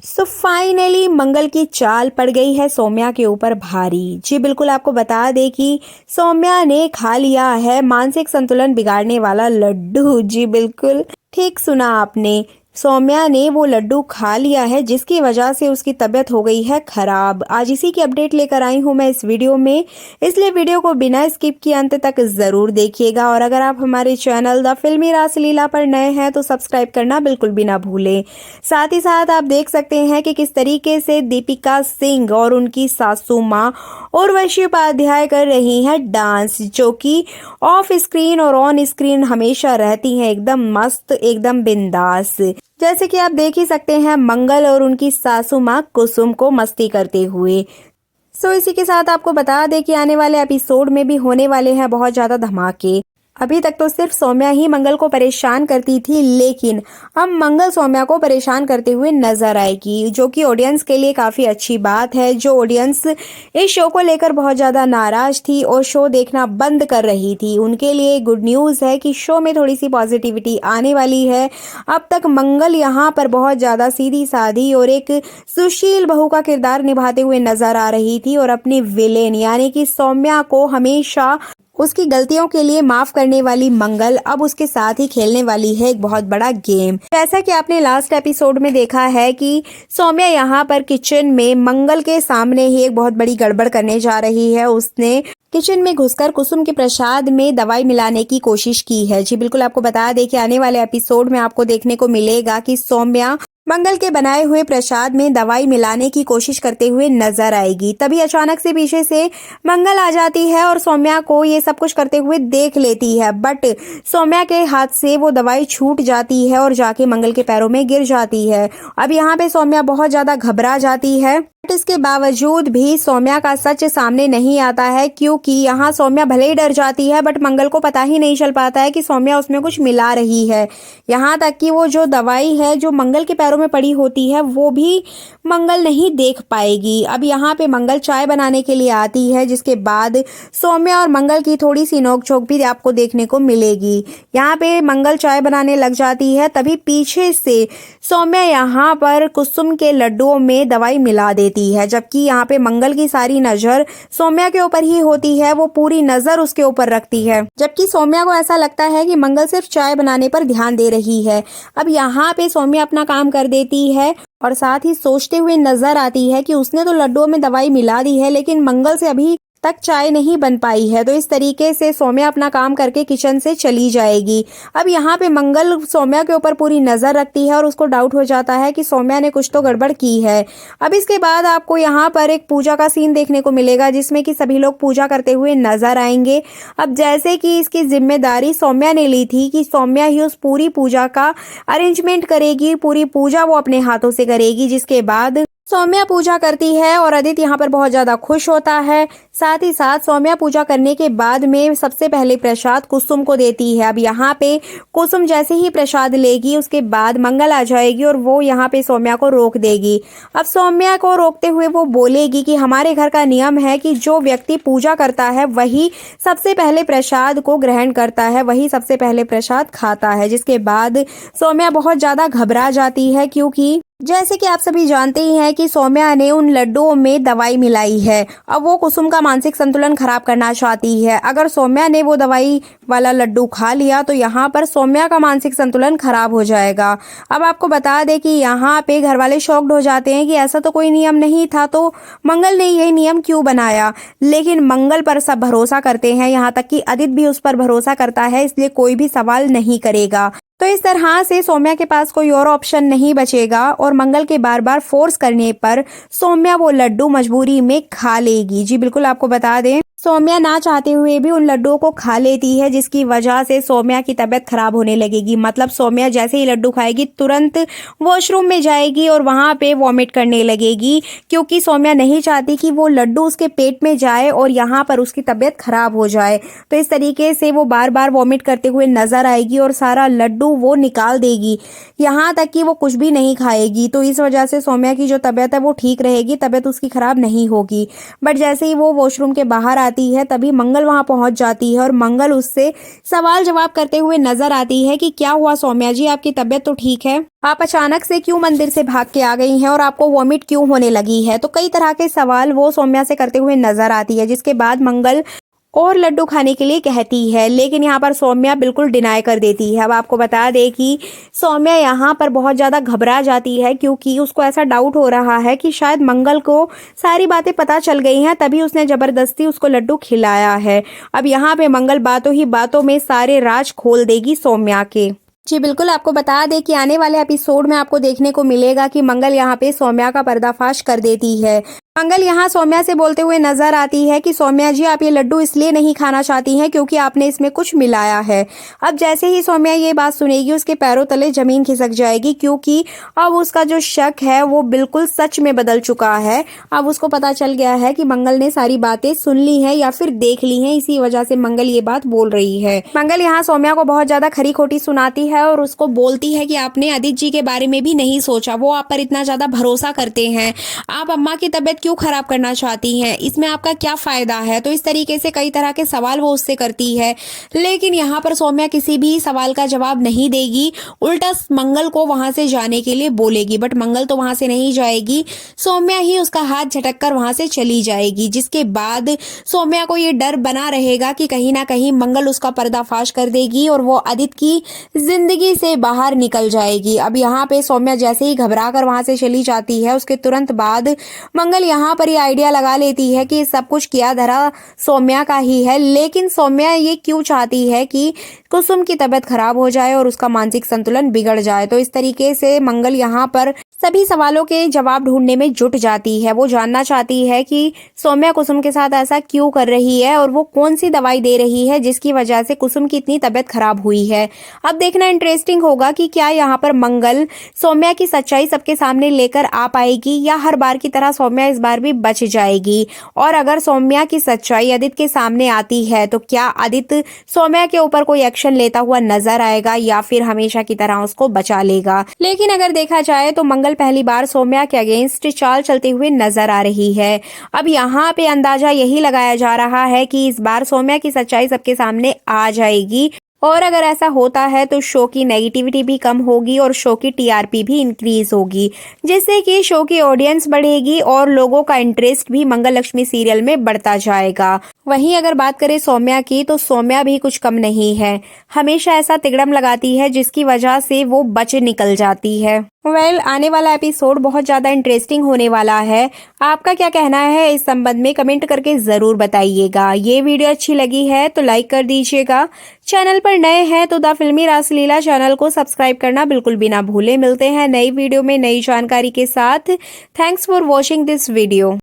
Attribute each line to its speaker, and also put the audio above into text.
Speaker 1: So finally मंगल की चाल पड़ गई है सौम्या के ऊपर भारी। जी बिल्कुल, आपको बता दें कि सौम्या ने खा लिया है मानसिक संतुलन बिगाड़ने वाला लड्डू। जी बिल्कुल, ठीक सुना आपने। सौम्या ने वो लड्डू खा लिया है जिसकी वजह से उसकी तबीयत हो गई है खराब। आज इसी की अपडेट लेकर आई हूँ मैं इस वीडियो में, इसलिए वीडियो को बिना स्किप किए अंत तक जरूर देखिएगा। और अगर आप हमारे चैनल द फिल्मी रासलीला पर नए हैं तो सब्सक्राइब करना बिल्कुल भी ना भूलें। साथ ही साथ आप देख सकते हैं कि किस तरीके से दीपिका सिंह और उनकी सासू माँ उर्वशी उपाध्याय कर रही हैं डांस, जो कि ऑफ स्क्रीन और ऑन स्क्रीन हमेशा रहती हैं एकदम मस्त, एकदम बिंदास। जैसे कि आप देख ही सकते हैं मंगल और उनकी सासू माँ कुसुम को मस्ती करते हुए। इसी के साथ आपको बता दें कि आने वाले एपिसोड में भी होने वाले हैं बहुत ज्यादा धमाके। अभी तक तो सिर्फ सौम्या ही मंगल को परेशान करती थी, लेकिन अब मंगल सौम्या को परेशान करते हुए नजर आएगी, जो कि ऑडियंस के लिए काफी अच्छी बात है। जो ऑडियंस इस शो को लेकर बहुत ज्यादा नाराज थी और शो देखना बंद कर रही थी, उनके लिए गुड न्यूज है कि शो में थोड़ी सी पॉजिटिविटी आने वाली है। अब तक मंगल यहाँ पर बहुत ज्यादा सीधी साधी और एक सुशील बहू का किरदार निभाते हुए नजर आ रही थी, और अपनी विलेन यानी कि सौम्या को हमेशा उसकी गलतियों के लिए माफ करने वाली मंगल अब उसके साथ ही खेलने वाली है एक बहुत बड़ा गेम। जैसा कि आपने लास्ट एपिसोड में देखा है कि सौम्या यहाँ पर किचन में मंगल के सामने ही एक बहुत बड़ी गड़बड़ करने जा रही है। उसने किचन में घुसकर कुसुम के प्रसाद में दवाई मिलाने की कोशिश की है। जी बिल्कुल, आपको बता दें कि आने वाले एपिसोड में आपको देखने को मिलेगा कि सौम्या मंगल के बनाए हुए प्रसाद में दवाई मिलाने की कोशिश करते हुए नजर आएगी। तभी अचानक से पीछे से मंगल आ जाती है और सौम्या को ये सब कुछ करते हुए देख लेती है, बट सौम्या के हाथ से वो दवाई छूट जाती है और जाके मंगल के पैरों में गिर जाती है। अब यहाँ पे सौम्या बहुत ज्यादा घबरा जाती है, बट इसके बावजूद भी सौम्या का सच सामने नहीं आता है, क्योंकि यहाँ सौम्या भले ही डर जाती है बट मंगल को पता ही नहीं चल पाता है कि सौम्या उसमें कुछ मिला रही है। यहाँ तक कि वो जो दवाई है जो मंगल के पैरों में पड़ी होती है वो भी मंगल नहीं देख पाएगी। अब यहाँ पे मंगल चाय बनाने के लिए आती है, जिसके बाद सौम्या और मंगल की थोड़ी सी नोकझोंक भी आपको देखने को मिलेगी। यहाँ पे मंगल चाय बनाने लग जाती है, तभी पीछे से सौम्या यहाँ पर कुसुम के लड्डुओं में दवाई मिला देती है, जबकि यहाँ पे मंगल की सारी नजर सौम्या के ऊपर ही होती है। वो पूरी नजर उसके ऊपर रखती है, जबकि सौम्या को ऐसा लगता है कि मंगल सिर्फ चाय बनाने पर ध्यान दे रही है। अब यहाँ पे सौम्या अपना काम कर देती है और साथ ही सोचते हुए नजर आती है कि उसने तो लड्डुओं में दवाई मिला दी है, लेकिन मंगल से अभी तक चाय नहीं बन पाई है। तो इस तरीके से सौम्या अपना काम करके किचन से चली जाएगी। अब यहाँ पे मंगल सौम्या के ऊपर पूरी नजर रखती है और उसको डाउट हो जाता है कि सौम्या ने कुछ तो गड़बड़ की है। अब इसके बाद आपको यहाँ पर एक पूजा का सीन देखने को मिलेगा, जिसमें कि सभी लोग पूजा करते हुए नजर आएंगे। अब जैसे कि इसकी जिम्मेदारी सौम्या ने ली थी कि सौम्या ही उस पूरी पूजा का अरेंजमेंट करेगी, पूरी पूजा वो अपने हाथों से करेगी। जिसके बाद सौम्या पूजा करती है और आदित्य यहाँ पर बहुत ज्यादा खुश होता है। साथ ही साथ सौम्या पूजा करने के बाद में सबसे पहले प्रसाद कुसुम को देती है। अब यहाँ पे कुसुम जैसे ही प्रसाद लेगी, उसके बाद मंगल आ जाएगी और वो यहाँ पे सौम्या को रोक देगी। अब सौम्या को रोकते हुए वो बोलेगी कि हमारे घर का नियम है कि जो व्यक्ति पूजा करता है वही सबसे पहले प्रसाद को ग्रहण करता है, वही सबसे पहले प्रसाद खाता है। जिसके बाद सौम्या बहुत ज्यादा घबरा जाती है, क्योंकि जैसे कि आप सभी जानते ही हैं कि सौम्या ने उन लड्डुओं में दवाई मिलाई है। अब वो कुसुम का मानसिक संतुलन खराब करना चाहती है। अगर सौम्या ने वो दवाई वाला लड्डू खा लिया तो यहाँ पर सौम्या का मानसिक संतुलन खराब हो जाएगा। अब आपको बता दें कि यहाँ पे घर वाले शॉक्ड हो जाते हैं कि ऐसा तो कोई नियम नहीं था, तो मंगल ने यही नियम क्यों बनाया। लेकिन मंगल पर सब भरोसा करते हैं, यहाँ तक कि आदित्य भी उस पर भरोसा करता है, इसलिए कोई भी सवाल नहीं करेगा। तो इस तरह से सौम्या के पास कोई और ऑप्शन नहीं बचेगा और मंगल के बार बार फोर्स करने पर सौम्या वो लड्डू मजबूरी में खा लेगी। जी बिल्कुल, आपको बता दें सौम्या ना चाहते हुए भी उन लड्डुओं को खा लेती है, जिसकी वजह से सौम्या की तबीयत खराब होने लगेगी। मतलब सौम्या जैसे ही लड्डू खाएगी तुरंत वॉशरूम में जाएगी और वहां पे वॉमिट करने लगेगी, क्योंकि सौम्या नहीं चाहती कि वो लड्डू उसके पेट में जाए और यहाँ पर उसकी तबीयत खराब हो जाए। तो इस तरीके से वो बार बार वॉमिट करते हुए नजर आएगी और सारा लड्डू वो निकाल देगी, यहाँ तक कि वो कुछ भी नहीं खाएगी। तो इस वजह से सौम्या की जो तबीयत है वो ठीक रहेगी, तबीयत उसकी खराब नहीं होगी। बट जैसे ही वो वॉशरूम के बाहर आती है तभी मंगल वहां पहुंच जाती है और मंगल उससे सवाल जवाब करते हुए नजर आती है कि क्या हुआ सौम्या जी, आपकी तबीयत तो ठीक है? आप अचानक से क्यों मंदिर से भाग के आ गई हैं और आपको वॉमिट क्यों होने लगी है? तो कई तरह के सवाल वो सौम्या से करते हुए नजर आती है, जिसके बाद मंगल और लड्डू खाने के लिए कहती है, लेकिन यहाँ पर सौम्या बिल्कुल डिनाई कर देती है। अब आपको बता दें कि सौम्या यहाँ पर बहुत ज़्यादा घबरा जाती है, क्योंकि उसको ऐसा डाउट हो रहा है कि शायद मंगल को सारी बातें पता चल गई हैं, तभी उसने ज़बरदस्ती उसको लड्डू खिलाया है। अब यहाँ पे मंगल बातों ही बातों में सारे राज खोल देगी सौम्या के। जी बिल्कुल, आपको बता दें कि आने वाले एपिसोड में आपको देखने को मिलेगा कि मंगल यहाँ पे सौम्या का पर्दाफाश कर देती है। मंगल यहाँ सौम्या से बोलते हुए नजर आती है कि सौम्या जी, आप ये लड्डू इसलिए नहीं खाना चाहती हैं क्योंकि आपने इसमें कुछ मिलाया है। अब जैसे ही सौम्या ये बात सुनेगी उसके पैरों तले जमीन खिसक जाएगी, क्योंकि अब उसका जो शक है वो बिल्कुल सच में बदल चुका है। अब उसको पता चल गया है कि मंगल ने सारी बातें सुन ली हैं या फिर देख ली हैं, इसी वजह से मंगल ये बात बोल रही है। मंगल यहाँ सौम्या को बहुत ज्यादा खरी खोटी सुनाती है और उसको बोलती है कि आपने आदित्य जी के बारे में भी नहीं सोचा, वो आप पर इतना ज्यादा भरोसा करते हैं, आप अम्मा की तबीयत क्यों खराब करना चाहती हैं, इसमें आपका क्या फायदा है? तो इस तरीके से कई तरह के सवाल वो उससे करती है, लेकिन यहाँ पर सौम्या किसी भी सवाल का जवाब नहीं देगी, उल्टा मंगल को वहां से जाने के लिए बोलेगी। बट मंगल तो वहां से नहीं जाएगी, सौम्या ही उसका हाथ झटक कर वहां से चली जाएगी, जिसके बाद सौम्या को ये डर बना रहेगा कि कहीं ना कहीं मंगल उसका पर्दाफाश कर देगी और वो आदित्य की जिंदगी से बाहर निकल जाएगी। अब यहाँ पे सौम्या जैसे ही घबरा कर वहां से चली जाती है, उसके तुरंत बाद मंगल यहाँ पर ये आइडिया लगा लेती है कि सब कुछ किया धरा सौम्या का ही है, लेकिन सौम्या ये क्यों चाहती है कि कुसुम की तबीयत खराब हो जाए और उसका मानसिक संतुलन बिगड़ जाए। तो इस तरीके से मंगल यहाँ पर सभी सवालों के जवाब ढूंढने में जुट जाती है। वो जानना चाहती है कि सौम्या कुसुम के साथ ऐसा क्यों कर रही है और वो कौन सी दवाई दे रही है जिसकी वजह से कुसुम की इतनी तबीयत खराब हुई है। अब देखना इंटरेस्टिंग होगा कि क्या यहाँ पर मंगल सौम्या की सच्चाई सबके सामने लेकर आ पाएगी या हर बार की तरह सौम्या इस बार भी बच जाएगी। और अगर सौम्या की सच्चाई आदित्य के सामने आती है तो क्या आदित्य सौम्या के ऊपर कोई एक्शन लेता हुआ नजर आएगा या फिर हमेशा की तरह उसको बचा लेगा। लेकिन अगर देखा जाए तो मंगल पहली बार सौम्या के अगेंस्ट चाल चलते हुए नजर आ रही है। अब यहाँ पे अंदाजा यही लगाया जा रहा है कि इस बार सौम्या की सच्चाई सबके सामने आ जाएगी, और अगर ऐसा होता है तो शो की नेगेटिविटी भी कम होगी और शो की टीआरपी भी इंक्रीज होगी, जिससे कि शो की ऑडियंस बढ़ेगी और लोगों का इंटरेस्ट भी मंगल लक्ष्मी सीरियल में बढ़ता जाएगा। वहीं अगर बात करें सौम्या की, तो सौम्या भी कुछ कम नहीं है, हमेशा ऐसा तिगड़म लगाती है जिसकी वजह से वो बच निकल जाती है। आने वाला एपिसोड बहुत ज्यादा इंटरेस्टिंग होने वाला है। आपका क्या कहना है इस संबंध में कमेंट करके जरूर बताइएगा। ये वीडियो अच्छी लगी है तो लाइक कर दीजिएगा। चैनल पर नए हैं तो द फिल्मी रासलीला चैनल को सब्सक्राइब करना बिल्कुल भी ना भूले। मिलते हैं नई वीडियो में नई जानकारी के साथ। Thanks for watching this video.